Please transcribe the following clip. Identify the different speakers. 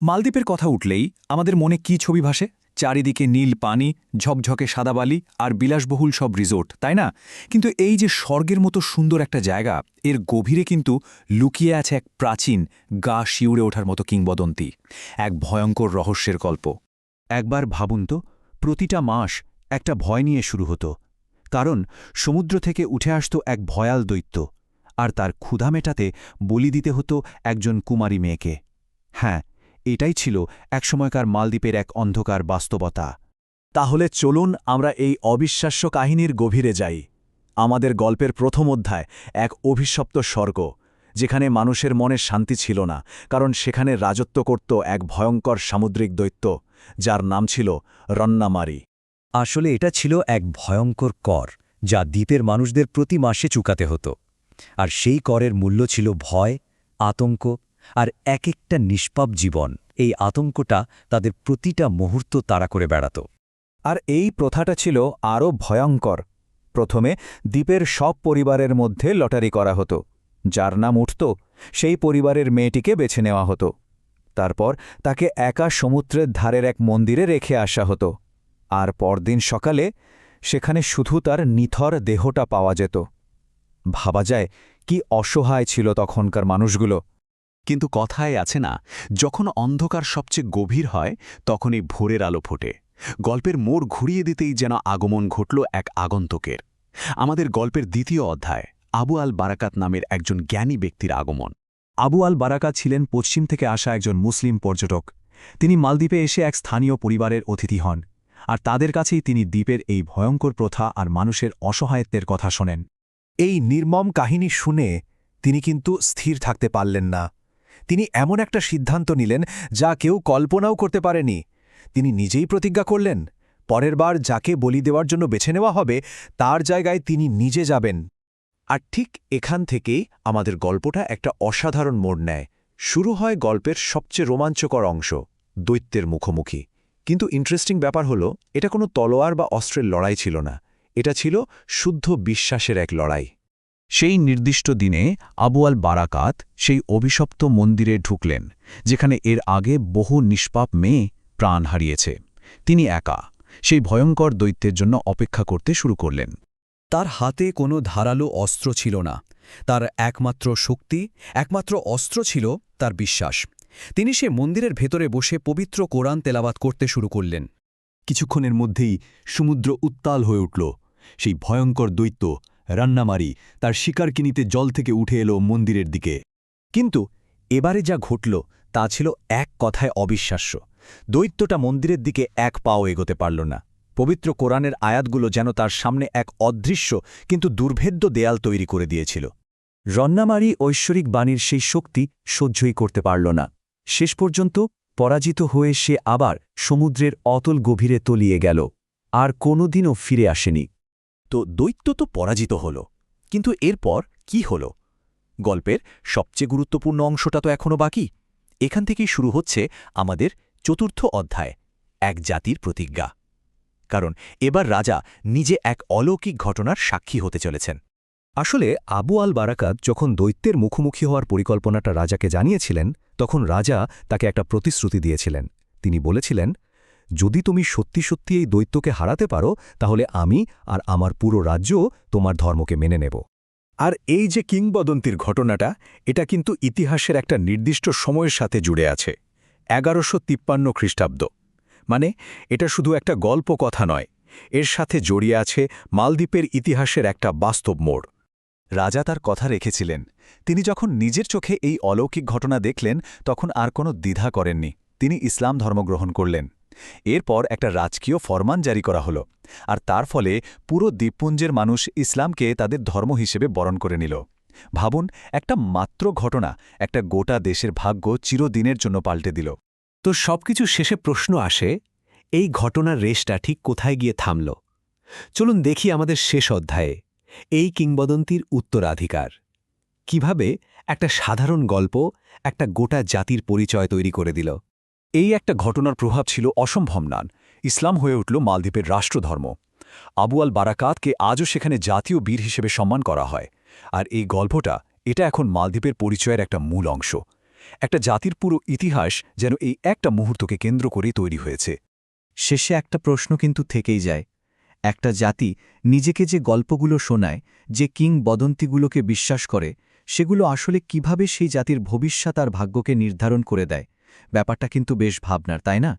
Speaker 1: মালদ্বীপের কথা উঠলেই আমাদের মনে কি ছবি ভাসে? চারিদিকে নীল পানি, ঝকঝকে সাদা বালি আর বিলাসবহুল সব রিসোর্ট, তাই না? কিন্তু এই যে স্বর্গের মতো সুন্দর একটা জায়গা, এর গভীরে কিন্তু লুকিয়ে আছে এক প্রাচীন, গা শিউড়ে ওঠার মতো কিংবদন্তি, এক ভয়ঙ্কর রহস্যের গল্প।
Speaker 2: একবার ভাবুন তো, প্রতিটা মাস একটা ভয় নিয়ে শুরু হতো। কারণ সমুদ্র থেকে উঠে আসত এক ভয়াল দৈত্য, আর তার ক্ষুধা মেটাতে বলি দিতে হতো একজন কুমারী মেয়েকে। হ্যাঁ, এটাই ছিল একসময়কার মালদ্বীপের এক অন্ধকার বাস্তবতা।
Speaker 3: তাহলে চলুন আমরা এই অবিশ্বাস্য কাহিনীর গভীরে যাই। আমাদের গল্পের প্রথম অধ্যায় এক অভিশপ্ত স্বর্গ, যেখানে মানুষের মনে শান্তি ছিল না, কারণ সেখানে রাজত্ব করত এক ভয়ঙ্কর সামুদ্রিক দৈত্য, যার নাম ছিল রন্নামারি।
Speaker 4: আসলে এটা ছিল এক ভয়ঙ্কর কর, যা দ্বীপের মানুষদের প্রতি মাসে চুকাতে হতো। আর সেই করের মূল্য ছিল ভয়, আতঙ্ক আর এক একটা নিষ্পাপ জীবন। এই আতঙ্কটা তাদের প্রতিটা মুহূর্ত তাড়া করে বেড়াত।
Speaker 3: আর এই প্রথাটা ছিল আরও ভয়ঙ্কর। প্রথমে দ্বীপের সব পরিবারের মধ্যে লটারি করা হতো। যার নাম উঠত, সেই পরিবারের মেয়েটিকে বেছে নেওয়া হতো। তারপর তাকে একা সমুদ্রের ধারের এক মন্দিরে রেখে আসা হতো। আর পরদিন সকালে সেখানে শুধু তার নিথর দেহটা পাওয়া যেত। ভাবা যায় কি অসহায় ছিল তখনকার মানুষগুলো।
Speaker 5: কিন্তু কথায় আছে না, যখন অন্ধকার সবচেয়ে গভীর হয় তখনই ভোরের আলো ফোটে। গল্পের মোড় ঘুরিয়ে দিতেই যেন আগমন ঘটল এক আগন্তুকের। আমাদের গল্পের দ্বিতীয় অধ্যায় আবু আল বারাকাত নামের একজন জ্ঞানী ব্যক্তির আগমন।
Speaker 3: আবু আল বারাকাত ছিলেন পশ্চিম থেকে আসা একজন মুসলিম পর্যটক। তিনি মালদ্বীপে এসে এক স্থানীয় পরিবারের অতিথি হন, আর তাদের কাছেই তিনি দ্বীপের এই ভয়ঙ্কর প্রথা আর মানুষের অসহায়ত্বের কথা শোনেন। এই নির্মম কাহিনী শুনে তিনি কিন্তু স্থির থাকতে পারলেন না। তিনি এমন একটা সিদ্ধান্ত নিলেন যা কেউ কল্পনাও করতে পারেনি। তিনি নিজেই প্রতিজ্ঞা করলেন, পরের বার যাকে বলি দেওয়ার জন্য বেছে নেওয়া হবে, তার জায়গায় তিনি নিজে যাবেন। আর ঠিক এখান থেকেই আমাদের গল্পটা একটা অসাধারণ মোড় নেয়। শুরু হয় গল্পের সবচেয়ে রোমাঞ্চকর অংশ, দৈত্যের মুখোমুখি। কিন্তু ইন্টারেস্টিং ব্যাপার হলো, এটা কোনো তলোয়ার বা অস্ত্রের লড়াই ছিল না। এটা ছিল শুদ্ধ বিশ্বাসের এক লড়াই।
Speaker 2: সেই নির্দিষ্ট দিনে আবু আল বারাকাত সেই অভিশপ্ত মন্দিরে ঢুকলেন, যেখানে এর আগে বহু নিষ্পাপ মেয়ে প্রাণ হারিয়েছে। তিনি একা সেই ভয়ঙ্কর দৈত্যের জন্য অপেক্ষা করতে শুরু করলেন।
Speaker 4: তার হাতে কোনো ধারালো অস্ত্র ছিল না। তার একমাত্র শক্তি, একমাত্র অস্ত্র ছিল তার বিশ্বাস। তিনি সে মন্দিরের ভেতরে বসে পবিত্র কোরআন তেলাওয়াত করতে শুরু করলেন।
Speaker 3: কিছুক্ষণের মধ্যেই সমুদ্র উত্তাল হয়ে উঠল। সেই ভয়ঙ্কর দৈত্য রান্নামারি তার শিকারকে নিতে জল থেকে উঠে এলো মন্দিরের দিকে। কিন্তু এবারে যা ঘটল তা ছিল এক কথায় অবিশ্বাস্য। দৈত্যটা মন্দিরের দিকে এক পাও এগোতে পারল না। পবিত্র কোরআনের আয়াতগুলো যেন তার সামনে এক অদৃশ্য কিন্তু দুর্ভেদ্য দেয়াল তৈরি করে দিয়েছিল। রন্নামারি ঐশ্বরিক বাণীর সেই শক্তি সহ্যই করতে পারল না। শেষ পর্যন্ত পরাজিত হয়ে সে আবার সমুদ্রের অতল গভীরে তলিয়ে গেল, আর কোনোদিনও ফিরে আসেনি। তো দৈত্য তো পরাজিত হল, কিন্তু এরপর কি হল? গল্পের সবচেয়ে গুরুত্বপূর্ণ অংশটা তো এখনও বাকি। এখান থেকেই শুরু হচ্ছে আমাদের চতুর্থ অধ্যায়, এক জাতির প্রতিজ্ঞা। কারণ এবার রাজা নিজে এক অলৌকিক ঘটনার সাক্ষী হতে চলেছেন। আসলে আবু আল বারাকাত যখন দৈত্যের মুখোমুখি হওয়ার পরিকল্পনাটা রাজাকে জানিয়েছিলেন, তখন রাজা তাকে একটা প্রতিশ্রুতি দিয়েছিলেন। তিনি বলেছিলেন, যদি তুমি সত্যি সত্যি এই দৈত্যকে হারাতে পারো, তাহলে আমি আর আমার পুরো রাজ্য তোমার ধর্মকে মেনে নেব। আর এই যে কিংবদন্তির ঘটনাটা, এটা কিন্তু ইতিহাসের একটা নির্দিষ্ট সময়ের সাথে জুড়ে আছে, 1153 খ্রিস্টাব্দ। মানে এটা শুধু একটা গল্প কথা নয়, এর সাথে জড়িয়ে আছে মালদ্বীপের ইতিহাসের একটা বাস্তব মোড়। রাজা তার কথা রেখেছিলেন। তিনি যখন নিজের চোখে এই অলৌকিক ঘটনা দেখলেন, তখন আর কোনো দ্বিধা করেননি। তিনি ইসলাম ধর্ম গ্রহণ করলেন। এরপর একটা রাজকীয় ফরমান জারি করা হলো, আর তার ফলে পুরো দ্বীপপুঞ্জের মানুষ ইসলামকে তাদের ধর্ম হিসেবে বরণ করে নিল। ভাবুন, একটা মাত্র ঘটনা একটা গোটা দেশের ভাগ্য চিরদিনের জন্য পাল্টে দিল।
Speaker 6: তো সবকিছু শেষে প্রশ্ন আসে, এই ঘটনার রেশটা ঠিক কোথায় গিয়ে থামল? চলুন দেখি আমাদের শেষ অধ্যায়ে এই কিংবদন্তির উত্তরাধিকার কিভাবে একটা সাধারণ গল্প একটা গোটা জাতির পরিচয় তৈরি করে দিল।
Speaker 3: এই একটা ঘটনার প্রভাব ছিল অসম্ভব নান। ইসলাম হয়ে উঠল মালদ্বীপের রাষ্ট্রধর্ম। আবু আল বারাকাতকে আজও সেখানে জাতীয় বীর হিসেবে সম্মান করা হয়। আর এই গল্পটা এটা এখন মালদ্বীপের পরিচয়ের একটা মূল অংশ।
Speaker 1: একটা জাতির পুরো ইতিহাস যেন এই একটা মুহূর্তকে কেন্দ্র করে তৈরি হয়েছে।
Speaker 4: শেষে একটা প্রশ্ন কিন্তু থেকেই যায়, একটা জাতি নিজেকে যে গল্পগুলো শোনায়, যে কিংবদন্তিগুলোকে বিশ্বাস করে, সেগুলো আসলে কিভাবে সেই জাতির ভবিষ্যৎ আর ভাগ্যকে নির্ধারণ করে দেয়? ব্যাপারটা কিন্তু বেশ ভাবনার, তাই না?